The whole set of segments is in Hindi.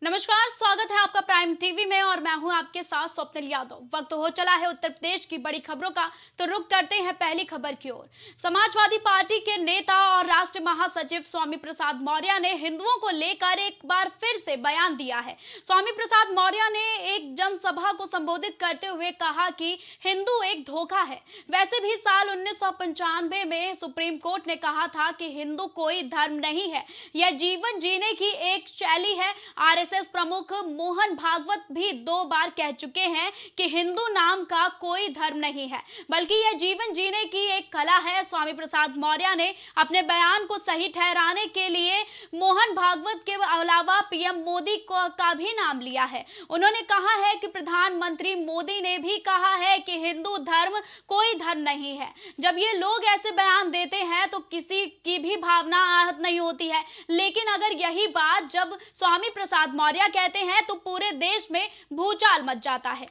नमस्कार, स्वागत है आपका प्राइम टीवी में और मैं हूं आपके साथ स्वप्निल यादव। वक्त हो चला है उत्तर प्रदेश की बड़ी खबरों का, तो रुक करते हैं पहली खबर की ओर। समाजवादी पार्टी के नेता और राष्ट्रीय महासचिव स्वामी प्रसाद मौर्य ने हिंदुओं को लेकर एक बार फिर से बयान दिया है। स्वामी प्रसाद मौर्य ने एक जनसभा को संबोधित करते हुए कहा कि हिंदू एक धोखा है। वैसे भी साल 1995 में सुप्रीम कोर्ट ने कहा था कि हिंदू कोई धर्म नहीं है, यह जीवन जीने की एक शैली है। आरएसएस प्रमुख मोहन भागवत भी 2 बार कह चुके हैं कि हिंदू नाम का कोई धर्म नहीं है, बल्कि यह जीवन जीने की एक कला है। स्वामी प्रसाद मौर्य ने अपने बयान को सही ठहराने के लिए मोहन भागवत के अलावा पीएम मोदी का भी नाम लिया है। उन्होंने कहा है कि प्रधानमंत्री मोदी ने भी कहा है कि हिंदू धर्म कोई धर्म नहीं है। जब ये लोग ऐसे बयान देते हैं तो किसी की भी भावना आहत नहीं होती है, लेकिन अगर यही बात जब स्वामी प्रसाद मौर्य कहते हैं तो पूरे देश में भूचाल मच जाता है।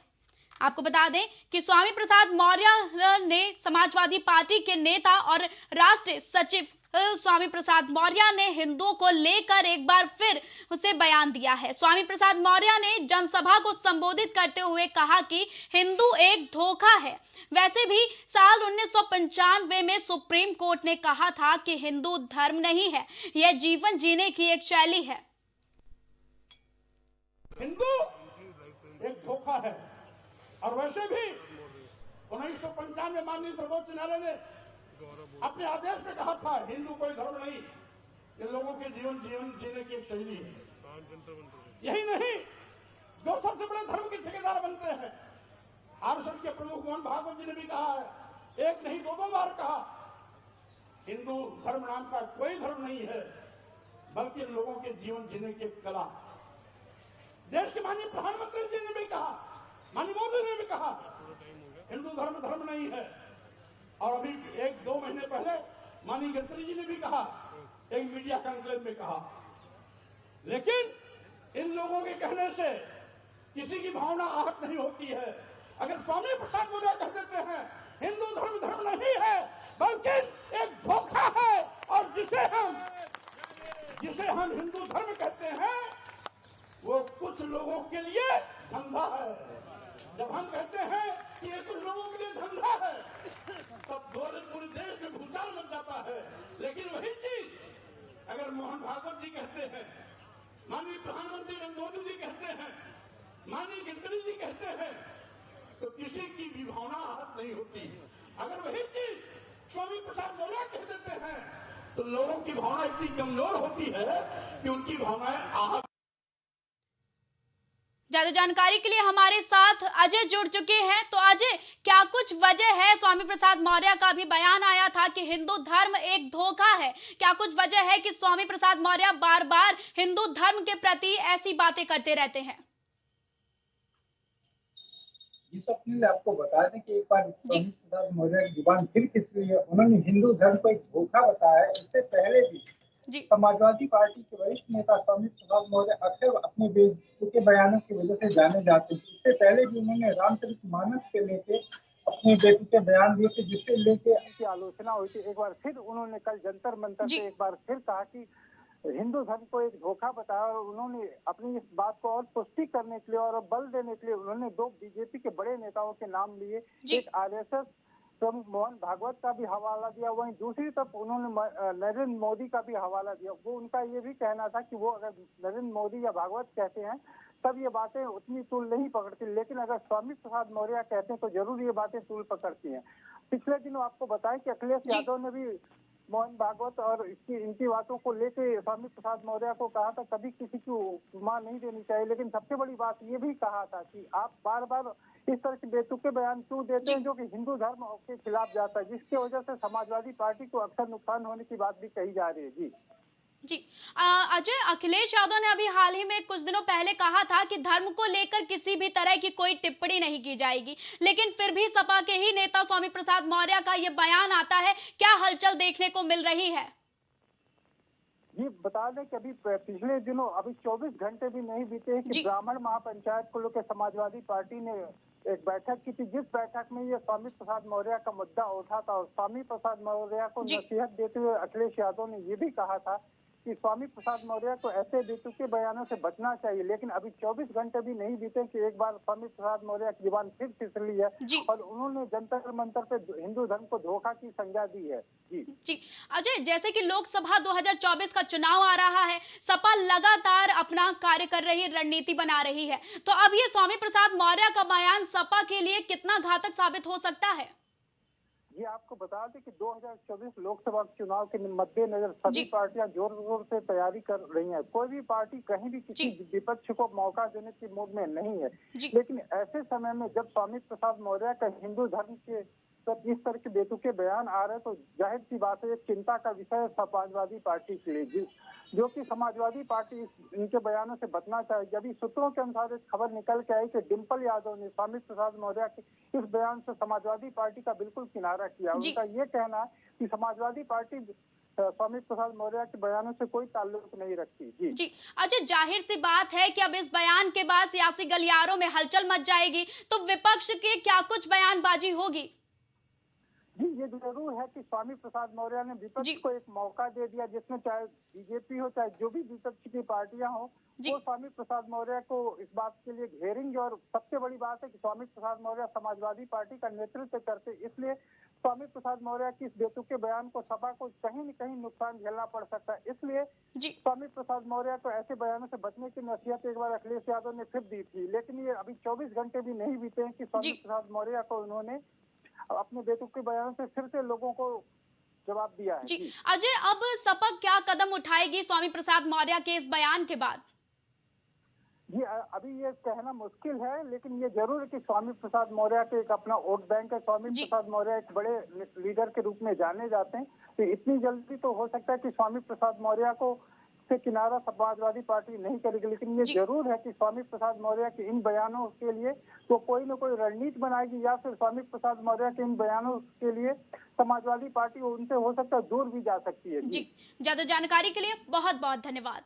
आपको बता दें कि स्वामी प्रसाद मौर्य ने समाजवादी पार्टी के नेता और राष्ट्रीय सचिव स्वामी प्रसाद मौर्य ने हिंदुओं को लेकर एक बार फिर उसे बयान दिया है। स्वामी प्रसाद मौर्य ने जनसभा को संबोधित करते हुए कहा कि हिंदू एक धोखा है। वैसे भी साल 1995 में सुप्रीम कोर्ट ने कहा था कि हिंदू धर्म नहीं है, यह जीवन जीने की एक शैली है। हिंदू एक धोखा है। और वैसे भी 1995 में माननीय सर्वोच्च न्यायालय ने अपने आदेश में कहा था हिंदू कोई धर्म नहीं, ये लोगों के जीवन जीने की एक शैली है। यही नहीं, जो सबसे बड़े धर्म के ठेकेदार बनते हैं, आरएसएस के प्रमुख मोहन भागवत जी ने भी कहा है, एक नहीं 2 बार कहा, हिंदू धर्म नाम का कोई धर्म नहीं है, बल्कि इन लोगों के जीवन जीने की एक कला। देश के माननीय प्रधानमंत्री जी ने भी कहा, माननीय मोदी ने भी कहा, हिंदू धर्म नहीं है। और अभी 1-2 महीने पहले माननीय गडकरी जी ने भी कहा, एक मीडिया कॉन्क्लेव में कहा। लेकिन इन लोगों के कहने से किसी की भावना आहत नहीं होती है। अगर स्वामी प्रसाद मौर्य कह देते हैं हिंदू धर्म नहीं है, बल्कि एक धोखा है, और जिसे हम हिंदू धर्म कहते हैं वो कुछ लोगों के लिए धंधा है। जब हम कहते हैं कि ये कुछ लोगों के लिए धंधा है, तब पूरे देश में भूचाल मच जाता है। लेकिन वही चीज अगर मोहन भागवत जी कहते हैं, माननीय प्रधानमंत्री नरेंद्र मोदी जी कहते हैं, माननीय गडकरी जी कहते हैं, तो किसी की भी भावना आहत नहीं होती। अगर वही चीज स्वामी प्रसाद मौर्य कह देते हैं तो लोगों की भावना इतनी कमजोर होती है कि उनकी भावनाएं आहत। ज्यादा जानकारी के लिए हमारे साथ अजय जुड़ चुके हैं। तो अजय, क्या कुछ वजह है? स्वामी प्रसाद मौर्य का भी बयान आया था कि हिंदू धर्म एक धोखा है। क्या कुछ वजह है कि स्वामी प्रसाद मौर्य बार बार हिंदू धर्म के प्रति ऐसी बातें करते रहते हैं? जी स्वप्निल, आपको बता दें कि एक बार स्वामी प्रसाद मौर्य की जुबान फिर खिंच रही है। उन्होंने हिंदू धर्म को एक धोखा बताया है। इससे पहले भी समाजवादी पार्टी के वरिष्ठ नेता स्वामी प्रसाद मौर्य अक्सर अपने बेतुके बयानों की वजह से जाने जाते थे। इससे पहले भी उन्होंने रामचरितमानस के लेके अपने बेतुके बयान दिए थे, जिससे लेके उनकी आलोचना हुई थी। एक बार फिर उन्होंने कल जंतर मंतर से एक बार फिर कहा कि हिंदू धर्म को एक धोखा बताया, और उन्होंने अपनी इस बात को और पुष्टि करने के लिए और बल देने के लिए उन्होंने 2 बीजेपी के बड़े नेताओं के नाम लिए। एक आरएसएस प्रमुख मोहन भागवत का भी हवाला दिया, वहीं दूसरी तरफ उन्होंने नरेंद्र मोदी का भी हवाला दिया। वो उनका ये भी कहना था कि वो अगर नरेंद्र मोदी या भागवत कहते हैं तब ये बातें उतनी तूल नहीं पकड़ती, लेकिन अगर स्वामी प्रसाद मौर्य कहते हैं तो जरूर ये बातें तूल पकड़ती हैं। पिछले दिनों आपको बताएं कि अखिलेश यादव ने भी मोहन भागवत और इनकी बातों को लेकर स्वामी प्रसाद मौर्य को कहा था कभी किसी को उपमा नहीं देनी चाहिए। लेकिन सबसे बड़ी बात ये भी कहा था कि आप बार बार इस तरह के बेतुके बयान क्यों देते हैं जो कि हिंदू धर्म के खिलाफ जाता है, जिसकी वजह से समाजवादी पार्टी को अक्सर नुकसान होने की बात भी कही जा रही है। जी अजय, अखिलेश यादव ने अभी हाल ही में कुछ दिनों पहले कहा था कि धर्म को लेकर किसी भी तरह की कोई टिप्पणी नहीं की जाएगी, लेकिन फिर भी सपा के ही नेता स्वामी प्रसाद मौर्य का ये बयान आता है। क्या हलचल देखने को मिल रही है? जी बता दें कि अभी पिछले दिनों अभी 24 घंटे भी नहीं बीते कि ब्राह्मण महापंचायत को लेकर समाजवादी पार्टी ने एक बैठक की थी, जिस बैठक में ये स्वामी प्रसाद मौर्य का मुद्दा उठा था। और स्वामी प्रसाद मौर्य को नसीहत देते हुए अखिलेश यादव ने ये भी कहा था कि स्वामी प्रसाद मौर्य को ऐसे बेतुके बयानों से बचना चाहिए, लेकिन अभी 24 घंटे भी नहीं बीते कि एक बार स्वामी प्रसाद मौर्य की जुबान फिर फिसली है और उन्होंने जंतर मंतर पे हिंदू धर्म को धोखा की संज्ञा दी है। जी अजय, जैसे कि लोकसभा 2024 का चुनाव आ रहा है, सपा लगातार अपना कार्य कर रही, रणनीति बना रही है, तो अब ये स्वामी प्रसाद मौर्य का बयान सपा के लिए कितना घातक साबित हो सकता है? ये आपको बता दें कि 2024 लोकसभा चुनाव के मद्देनजर सभी पार्टियां जोर शोर से तैयारी कर रही हैं। कोई भी पार्टी कहीं भी किसी विपक्ष को मौका देने की मूड में नहीं है, लेकिन ऐसे समय में जब स्वामी प्रसाद मौर्य का हिंदू धर्म के इस तरह के बेतुके बयान आ रहे हैं, तो जाहिर सी बात है, एक चिंता का विषय है समाजवादी पार्टी के लिए, जो कि समाजवादी पार्टी इनके बयानों से बचना चाहिए। जब सूत्रों के अनुसार एक खबर निकल के आई कि डिम्पल यादव ने स्वामी प्रसाद मौर्य के इस बयान से समाजवादी पार्टी का बिल्कुल किनारा किया। उनका ये कहना है कि समाजवादी पार्टी स्वामी प्रसाद मौर्य के बयानों से कोई ताल्लुक नहीं रखती। जी अच्छा, जाहिर सी बात है कि अब इस बयान के बाद सियासी गलियारों में हलचल मच जाएगी, तो विपक्ष के क्या कुछ बयानबाजी होगी? जी, ये जरूर है कि स्वामी प्रसाद मौर्य ने विपक्ष को एक मौका दे दिया, जिसमें चाहे बीजेपी हो चाहे जो भी विपक्ष की पार्टियां हो, वो स्वामी प्रसाद मौर्य को इस बात के लिए घेरेंगे। और सबसे बड़ी बात है कि स्वामी प्रसाद मौर्य समाजवादी पार्टी का नेतृत्व करते, इसलिए स्वामी प्रसाद मौर्य की इस बेतुके बयान को सपा को कहीं न कहीं नुकसान झेलना पड़ सकता है। इसलिए स्वामी प्रसाद मौर्य को ऐसे बयानों से बचने की नसीहत एक बार अखिलेश यादव ने फिर दी थी, लेकिन ये अभी 24 घंटे भी नहीं बीते हैं कि स्वामी प्रसाद मौर्य को उन्होंने अपने बेतुके बयान से फिर से लोगों को जवाब दिया है। अजय, अब सपा क्या कदम उठाएगी स्वामी प्रसाद मौर्य के इस बयान के बाद? जी, अभी ये कहना मुश्किल है, लेकिन ये जरूर है कि स्वामी प्रसाद मौर्य के एक अपना वोट बैंक है। स्वामी प्रसाद मौर्य एक बड़े लीडर के रूप में जाने जाते हैं, तो इतनी जल्दी तो हो सकता है कि स्वामी प्रसाद मौर्य को से किनारा समाजवादी पार्टी नहीं करेगी, लेकिन ये जरूर है कि स्वामी प्रसाद मौर्य के इन बयानों के लिए तो कोई न कोई रणनीति बनाएगी, या फिर स्वामी प्रसाद मौर्य के इन बयानों के लिए समाजवादी पार्टी उनसे हो सकता है दूर भी जा सकती है। जी, ज्यादा जानकारी के लिए बहुत बहुत धन्यवाद।